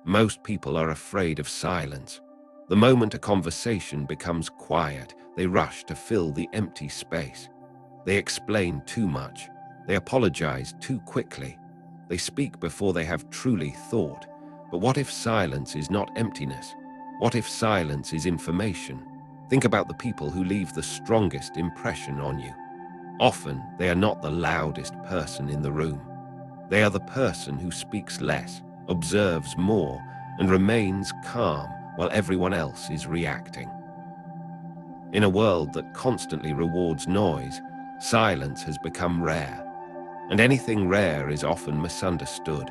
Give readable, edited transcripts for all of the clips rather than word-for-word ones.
Most people are afraid of silence. The moment a conversation becomes quiet, they rush to fill the empty space. They explain too much. They apologize too quickly. They speak before they have truly thought. But what if silence is not emptiness? What if silence is information? Think about the people who leave the strongest impression on you. Often, they are not the loudest person in the room. They are the person who speaks less, observes more, and remains calm while everyone else is reacting. In a world that constantly rewards noise, silence has become rare. And anything rare is often misunderstood.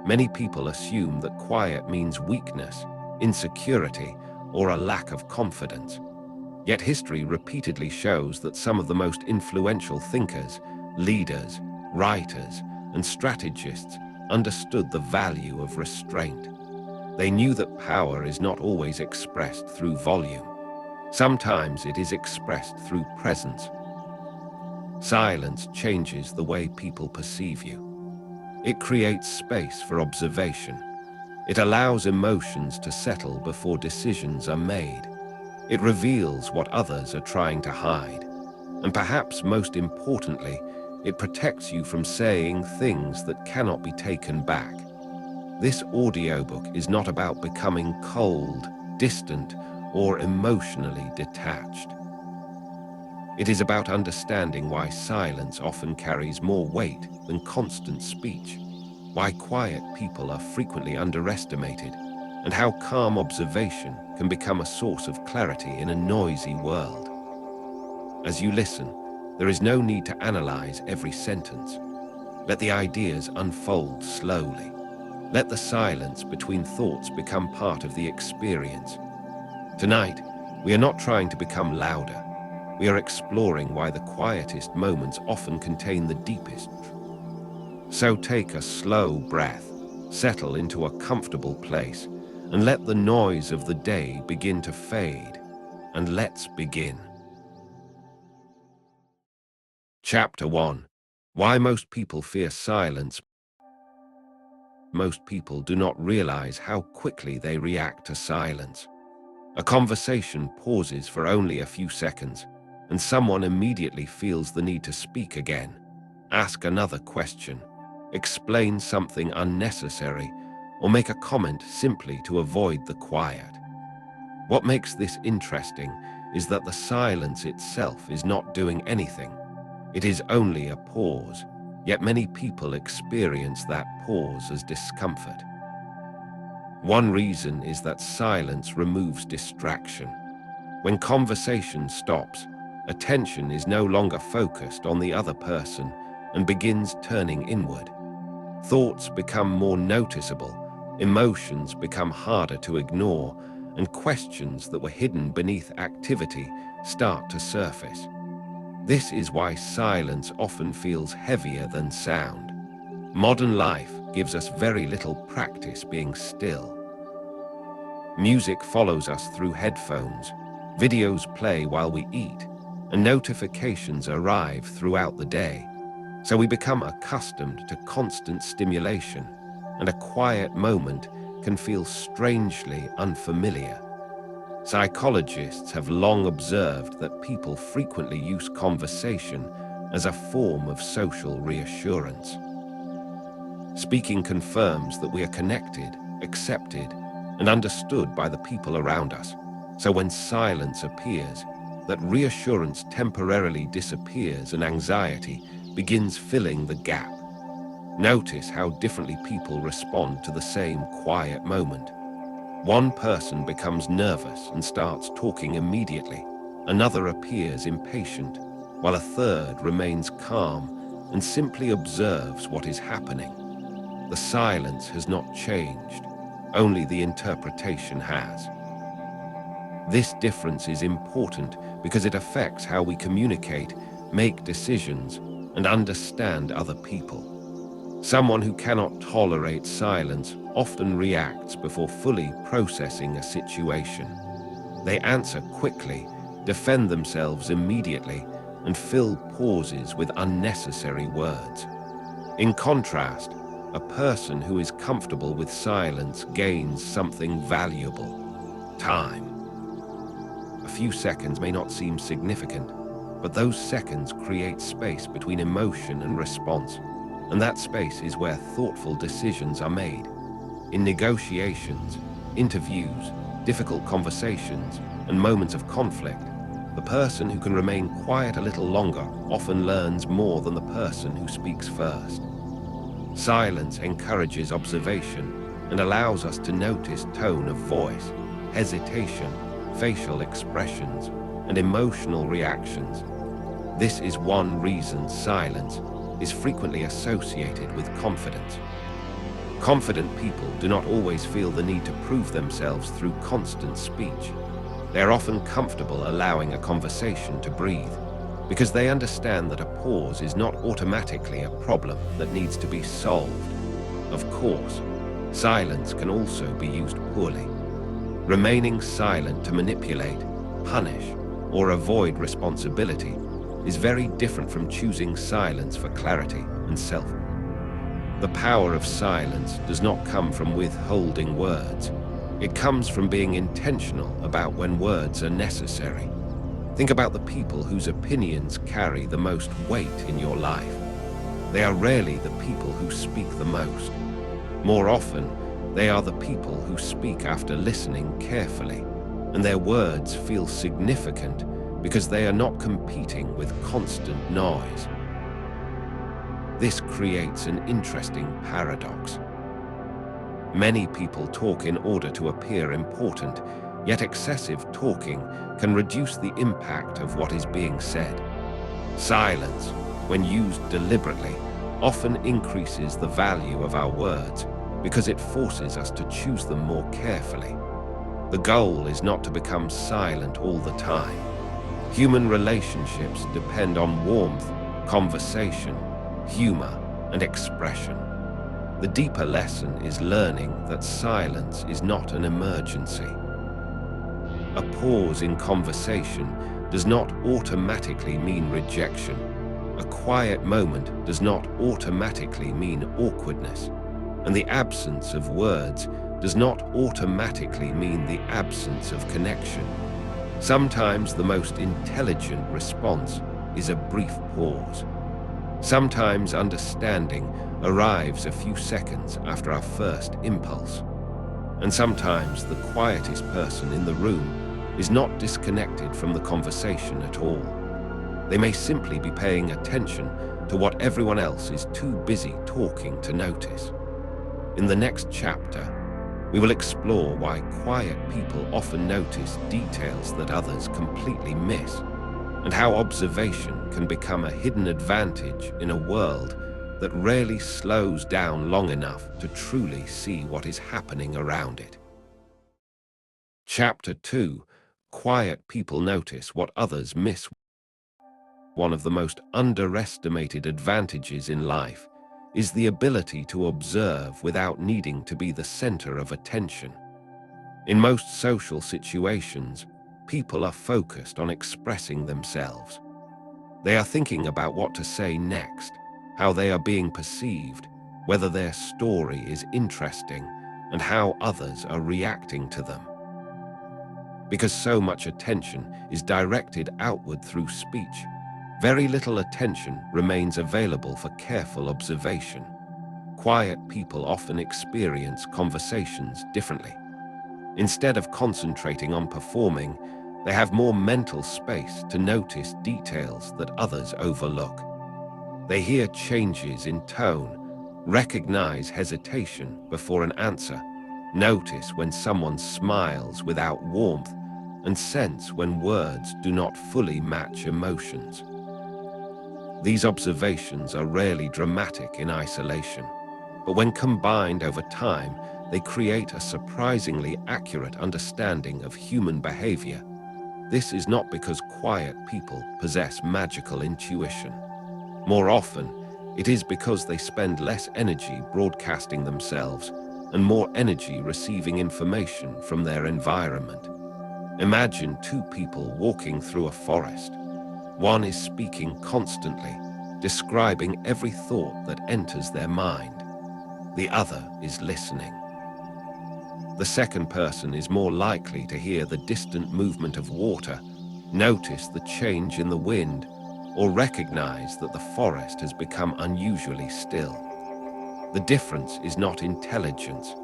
Many people assume that quiet means weakness, insecurity, or a lack of confidence. Yet history repeatedly shows that some of the most influential thinkers, leaders, writers, and strategists understood the value of restraint. They knew that power is not always expressed through volume. Sometimes it is expressed through presence. Silence changes the way people perceive you. It creates space for observation. It allows emotions to settle before decisions are made. It reveals what others are trying to hide. And perhaps most importantly, it protects you from saying things that cannot be taken back. This audiobook is not about becoming cold, distant, or emotionally detached. It is about understanding why silence often carries more weight than constant speech, why quiet people are frequently underestimated, and how calm observation can become a source of clarity in a noisy world. As you listen, there is no need to analyze every sentence. Let the ideas unfold slowly. Let the silence between thoughts become part of the experience. Tonight, we are not trying to become louder. We are exploring why the quietest moments often contain the deepest. So take a slow breath, settle into a comfortable place, and let the noise of the day begin to fade. And let's begin. Chapter 1. Why most people fear silence. Most people do not realize how quickly they react to silence. A conversation pauses for only a few seconds, and someone immediately feels the need to speak again, ask another question, explain something unnecessary, or make a comment simply to avoid the quiet. What makes this interesting is that the silence itself is not doing anything. It is only a pause, yet many people experience that pause as discomfort. One reason is that silence removes distraction. When conversation stops, attention is no longer focused on the other person and begins turning inward. Thoughts become more noticeable, emotions become harder to ignore, and questions that were hidden beneath activity start to surface. This is why silence often feels heavier than sound. Modern life gives us very little practice being still. Music follows us through headphones, videos play while we eat, and notifications arrive throughout the day. So we become accustomed to constant stimulation, and a quiet moment can feel strangely unfamiliar. Psychologists have long observed that people frequently use conversation as a form of social reassurance. Speaking confirms that we are connected, accepted, and understood by the people around us. So when silence appears, that reassurance temporarily disappears and anxiety begins filling the gap. Notice how differently people respond to the same quiet moment. One person becomes nervous and starts talking immediately. Another appears impatient, while a third remains calm and simply observes what is happening. The silence has not changed, only the interpretation has. This difference is important because it affects how we communicate, make decisions, and understand other people. Someone who cannot tolerate silence often reacts before fully processing a situation. They answer quickly, defend themselves immediately, and fill pauses with unnecessary words. In contrast, A person who is comfortable with silence gains something valuable: time. A few seconds may not seem significant, but those seconds create space between emotion and response, and that space is where thoughtful decisions are made. In negotiations, interviews, difficult conversations, and moments of conflict, the person who can remain quiet a little longer often learns more than the person who speaks first. Silence encourages observation and allows us to notice tone of voice, hesitation, facial expressions, and emotional reactions. This is one reason silence is frequently associated with confidence. Confident people do not always feel the need to prove themselves through constant speech. They are often comfortable allowing a conversation to breathe, because they understand that a pause is not automatically a problem that needs to be solved. Of course, silence can also be used poorly. Remaining silent to manipulate, punish, or avoid responsibility is very different from choosing silence for clarity and self. The power of silence does not come from withholding words. It comes from being intentional about when words are necessary. Think about the people whose opinions carry the most weight in your life. They are rarely the people who speak the most. More often, they are the people who speak after listening carefully, and their words feel significant because they are not competing with constant noise. This creates an interesting paradox. Many people talk in order to appear important, yet excessive talking can reduce the impact of what is being said. Silence, when used deliberately, often increases the value of our words because it forces us to choose them more carefully. The goal is not to become silent all the time. Human relationships depend on warmth, conversation, humor, and expression. The deeper lesson is learning that silence is not an emergency. A pause in conversation does not automatically mean rejection. A quiet moment does not automatically mean awkwardness. And the absence of words does not automatically mean the absence of connection. Sometimes the most intelligent response is a brief pause. Sometimes understanding arrives a few seconds after our first impulse. And sometimes the quietest person in the room is not disconnected from the conversation at all. They may simply be paying attention to what everyone else is too busy talking to notice. In the next chapter, we will explore why quiet people often notice details that others completely miss, and how observation can become a hidden advantage in a world that rarely slows down long enough to truly see what is happening around it. Chapter 2: Quiet people notice what others miss. One of the most underestimated advantages in life is the ability to observe without needing to be the center of attention. In most social situations, people are focused on expressing themselves. They are thinking about what to say next, how they are being perceived, whether their story is interesting, and how others are reacting to them. Because so much attention is directed outward through speech, very little attention remains available for careful observation. Quiet people often experience conversations differently. Instead of concentrating on performing, they have more mental space to notice details that others overlook. They hear changes in tone, recognize hesitation before an answer, notice when someone smiles without warmth, and sense when words do not fully match emotions. These observations are rarely dramatic in isolation, but when combined over time, they create a surprisingly accurate understanding of human behavior. This is not because quiet people possess magical intuition. More often, it is because they spend less energy broadcasting themselves and more energy receiving information from their environment. Imagine two people walking through a forest. One is speaking constantly, describing every thought that enters their mind. The other is listening. The second person is more likely to hear the distant movement of water, notice the change in the wind, or recognize that the forest has become unusually still. The difference is not intelligence,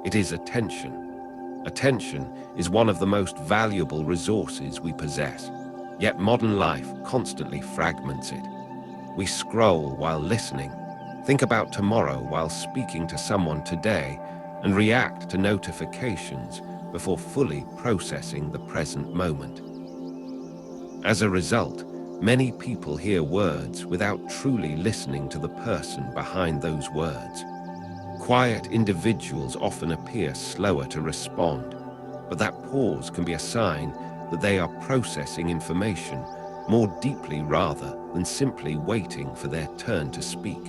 it is attention. Attention is one of the most valuable resources we possess, yet modern life constantly fragments it. We scroll while listening, think about tomorrow while speaking to someone today, and react to notifications before fully processing the present moment. As a result, many people hear words without truly listening to the person behind those words. Quiet individuals often appear slower to respond, but that pause can be a sign that they are processing information more deeply rather than simply waiting for their turn to speak.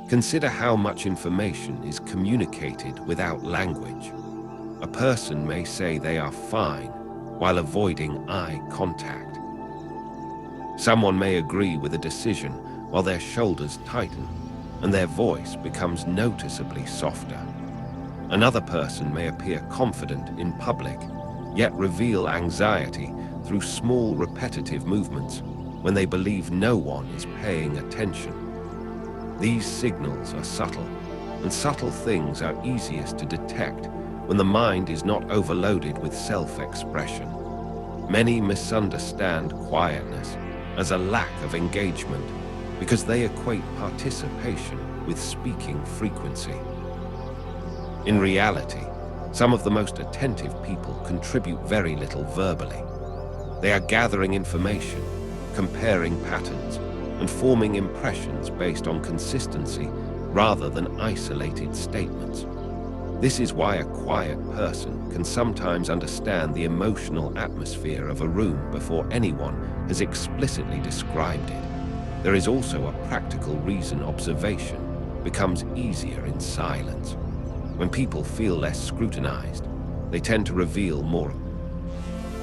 Consider how much information is communicated without language. A person may say they are fine while avoiding eye contact. Someone may agree with a decision while their shoulders tighten and their voice becomes noticeably softer. Another person may appear confident in public, yet reveal anxiety through small repetitive movements when they believe no one is paying attention. These signals are subtle, and subtle things are easiest to detect when the mind is not overloaded with self-expression. Many misunderstand quietness as a lack of engagement because they equate participation with speaking frequency. In reality, some of the most attentive people contribute very little verbally. They are gathering information, comparing patterns, and forming impressions based on consistency rather than isolated statements. This is why a quiet person can sometimes understand the emotional atmosphere of a room before anyone has explicitly described it. There is also a practical reason observation becomes easier in silence. When people feel less scrutinized, they tend to reveal more.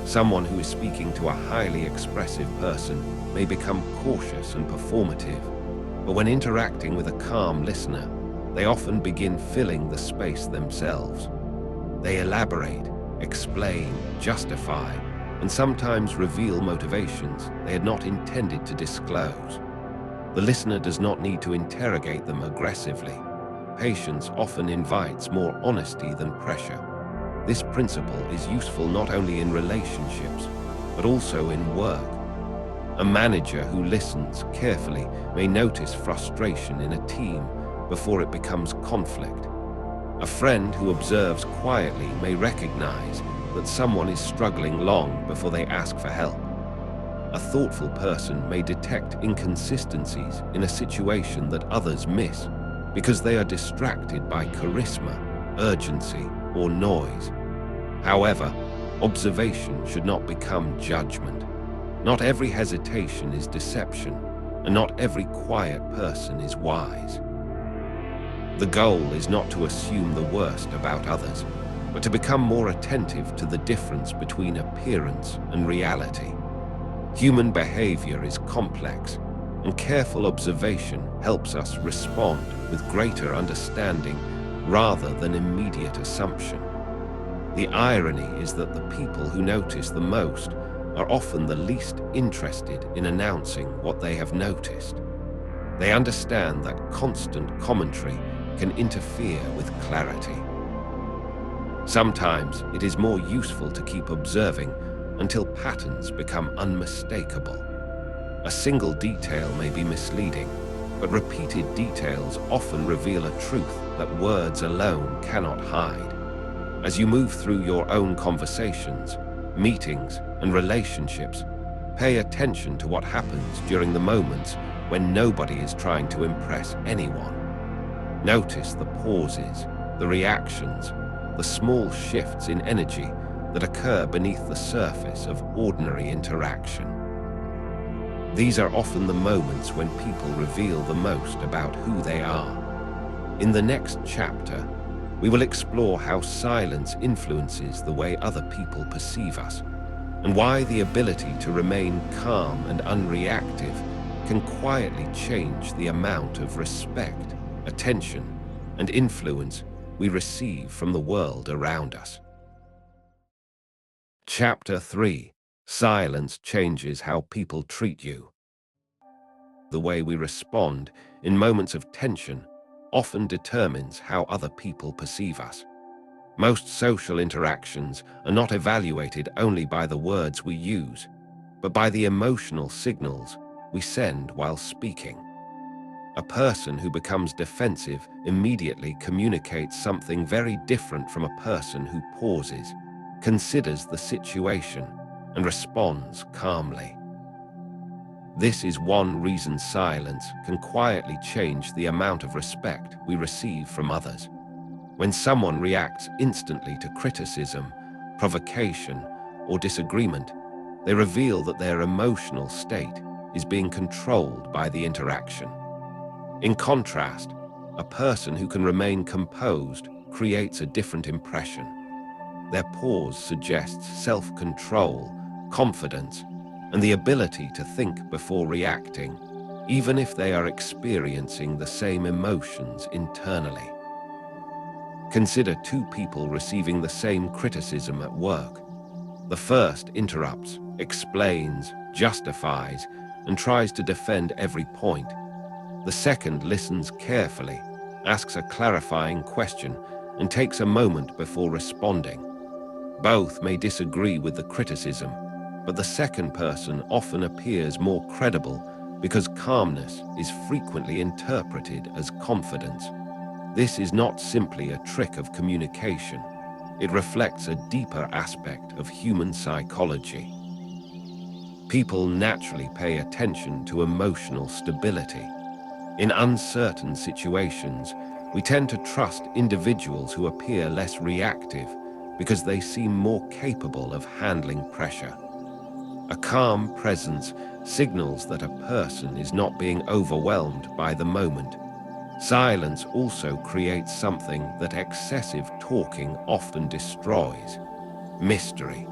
Someone who is speaking to a highly expressive person may become cautious and performative, but when interacting with a calm listener, they often begin filling the space themselves. They elaborate, explain, justify, and sometimes reveal motivations they had not intended to disclose. The listener does not need to interrogate them aggressively. Patience often invites more honesty than pressure. This principle is useful not only in relationships, but also in work. A manager who listens carefully may notice frustration in a team before it becomes conflict. A friend who observes quietly may recognize that someone is struggling long before they ask for help. A thoughtful person may detect inconsistencies in a situation that others miss because they are distracted by charisma, urgency, or noise. However, observation should not become judgment. Not every hesitation is deception, and not every quiet person is wise. The goal is not to assume the worst about others, but to become more attentive to the difference between appearance and reality. Human behavior is complex, and careful observation helps us respond with greater understanding rather than immediate assumption. The irony is that the people who notice the most are often the least interested in announcing what they have noticed. They understand that constant commentary can interfere with clarity. Sometimes it is more useful to keep observing until patterns become unmistakable. A single detail may be misleading, but repeated details often reveal a truth that words alone cannot hide. As you move through your own conversations, meetings, and relationships, pay attention to what happens during the moments when nobody is trying to impress anyone. Notice the pauses, the reactions, the small shifts in energy that occur beneath the surface of ordinary interaction. These are often the moments when people reveal the most about who they are. In the next chapter, we will explore how silence influences the way other people perceive us, and why the ability to remain calm and unreactive can quietly change the amount of respect, attention, and influence we receive from the world around us. Chapter 3. Silence changes how people treat you. The way we respond in moments of tension often determines how other people perceive us. Most social interactions are not evaluated only by the words we use, but by the emotional signals we send while speaking. A person who becomes defensive immediately communicates something very different from a person who pauses, considers the situation, and responds calmly. This is one reason silence can quietly change the amount of respect we receive from others. When someone reacts instantly to criticism, provocation, or disagreement, they reveal that their emotional state is being controlled by the interaction. In contrast, a person who can remain composed creates a different impression. Their pause suggests self-control, confidence, and the ability to think before reacting, even if they are experiencing the same emotions internally. Consider two people receiving the same criticism at work. The first interrupts, explains, justifies, and tries to defend every point. The second listens carefully, asks a clarifying question, and takes a moment before responding. Both may disagree with the criticism, but the second person often appears more credible because calmness is frequently interpreted as confidence. This is not simply a trick of communication. It reflects a deeper aspect of human psychology. People naturally pay attention to emotional stability. In uncertain situations, we tend to trust individuals who appear less reactive because they seem more capable of handling pressure. A calm presence signals that a person is not being overwhelmed by the moment. Silence also creates something that excessive talking often destroys: mystery.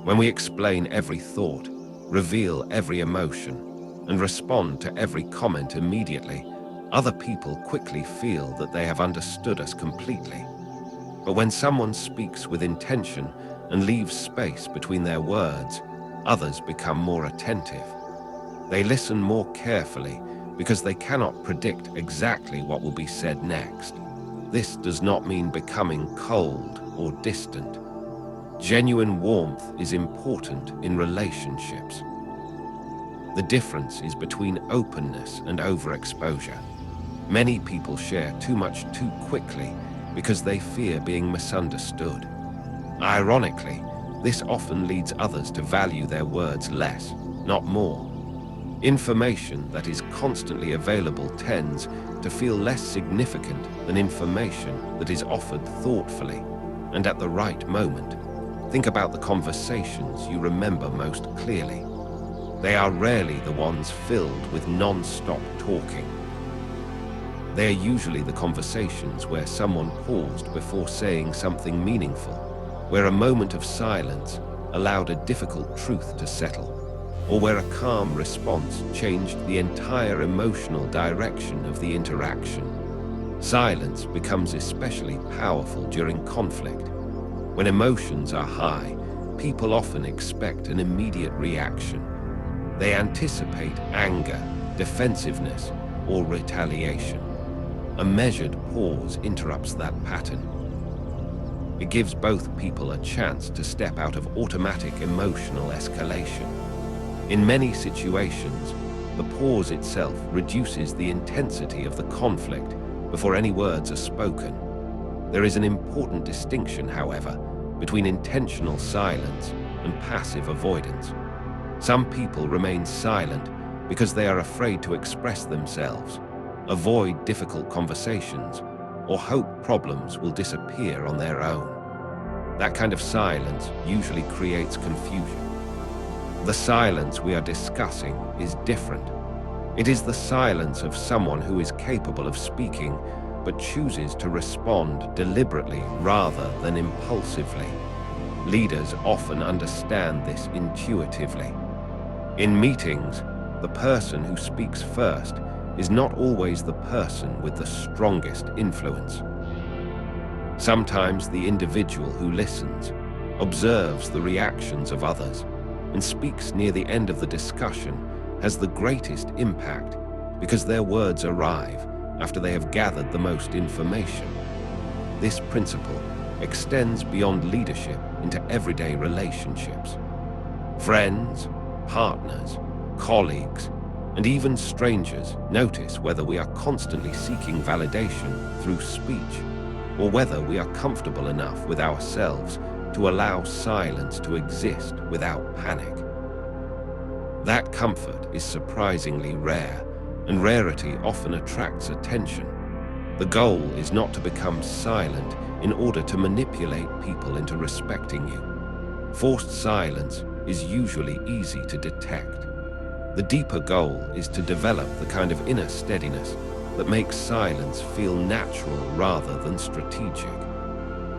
When we explain every thought, reveal every emotion, and respond to every comment immediately, other people quickly feel that they have understood us completely. But when someone speaks with intention and leaves space between their words, others become more attentive. They listen more carefully because they cannot predict exactly what will be said next. This does not mean becoming cold or distant. Genuine warmth is important in relationships. The difference is between openness and overexposure. Many people share too much too quickly because they fear being misunderstood. Ironically, this often leads others to value their words less, not more. Information that is constantly available tends to feel less significant than information that is offered thoughtfully and at the right moment. Think about the conversations you remember most clearly. They are rarely the ones filled with non-stop talking. They are usually the conversations where someone paused before saying something meaningful, where a moment of silence allowed a difficult truth to settle, or where a calm response changed the entire emotional direction of the interaction. Silence becomes especially powerful during conflict. When emotions are high, people often expect an immediate reaction. They anticipate anger, defensiveness, or retaliation. A measured pause interrupts that pattern. It gives both people a chance to step out of automatic emotional escalation. In many situations, the pause itself reduces the intensity of the conflict before any words are spoken. There is an important distinction, however, between intentional silence and passive avoidance. Some people remain silent because they are afraid to express themselves, avoid difficult conversations, or hope problems will disappear on their own. That kind of silence usually creates confusion. The silence we are discussing is different. It is the silence of someone who is capable of speaking but chooses to respond deliberately rather than impulsively. Leaders often understand this intuitively. In meetings, the person who speaks first is not always the person with the strongest influence. Sometimes the individual who listens, observes the reactions of others, and speaks near the end of the discussion has the greatest impact because their words arrive after they have gathered the most information. This principle extends beyond leadership into everyday relationships. Friends, partners, colleagues, and even strangers notice whether we are constantly seeking validation through speech or whether we are comfortable enough with ourselves to allow silence to exist without panic. That comfort is surprisingly rare, and rarity often attracts attention. The goal is not to become silent in order to manipulate people into respecting you. Forced silence is usually easy to detect. The deeper goal is to develop the kind of inner steadiness that makes silence feel natural rather than strategic.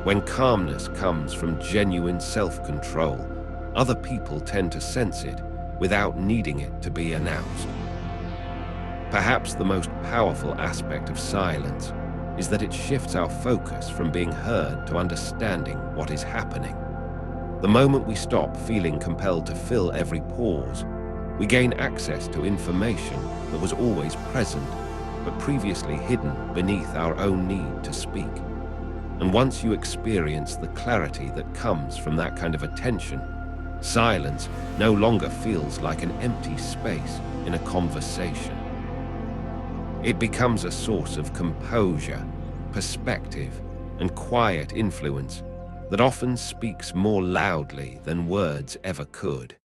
When calmness comes from genuine self-control, other people tend to sense it without needing it to be announced. Perhaps the most powerful aspect of silence is that it shifts our focus from being heard to understanding what is happening. The moment we stop feeling compelled to fill every pause, we gain access to information that was always present, but previously hidden beneath our own need to speak. And once you experience the clarity that comes from that kind of attention, silence no longer feels like an empty space in a conversation. It becomes a source of composure, perspective, and quiet influence that often speaks more loudly than words ever could.